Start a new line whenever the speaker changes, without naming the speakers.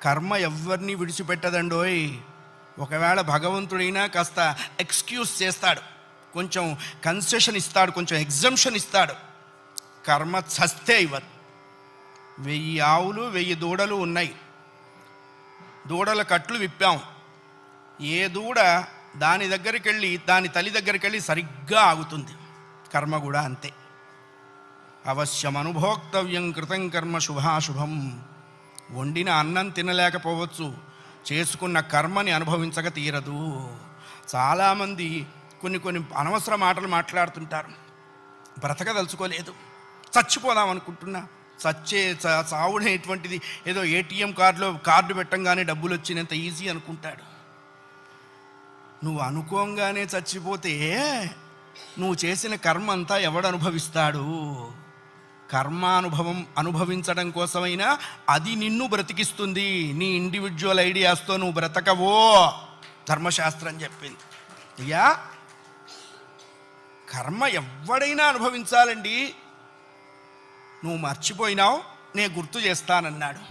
కర్మ ఎవరిని విడిచిపెట్టదండోయ్. ఒకవేళ భగవంతుడైనా కాస్త ఎక్స్క్యూజ్ చేస్తాడు, కొంచెం కన్సెషన్ ఇస్తాడు, కొంచెం ఎగ్జంప్షన్ ఇస్తాడు. కర్మ చస్తే ఇవ్వరు. 1000 ఆవులు 1000 దూడలు ఉన్నాయి. దూడల కట్లు విప్పాం. ఏ దూడ దాని దగ్గరికి వెళ్ళి దాని తల్లి దగ్గరికి వెళ్ళి సరిగ్గా ఆగుతుంది. కర్మ కూడా అంతే. అవశ్యం అనుభోక్తవ్యం కృతం కర్మ శుభాశుభం. వండిన అన్నం తినలేకపోవచ్చు, చేసుకున్న కర్మని అనుభవించక తీరదు. చాలామంది కొన్ని అనవసర మాటలు మాట్లాడుతుంటారు. బ్రతకదలుచుకోలేదు, చచ్చిపోదాం అనుకుంటున్నా. చావునేటువంటిది ఏదో ఏటీఎం కార్డు పెట్టంగానే డబ్బులు వచ్చినంత ఈజీ అనుకుంటాడు. నువ్వు అనుకోగానే చచ్చిపోతే నువ్వు చేసిన కర్మ అంతా ఎవడు అనుభవిస్తాడు? కర్మానుభవం అనుభవించడం కోసమైనా అది నిన్ను బ్రతికిస్తుంది. నీ ఇండివిజువల్ ఐడియాస్తో నువ్వు బ్రతకవో ధర్మశాస్త్రం చెప్పింది. అయ్యా, కర్మ ఎవడైనా అనుభవించాలండి. నువ్వు మర్చిపోయినావు, నేను గుర్తు చేస్తానన్నాడు.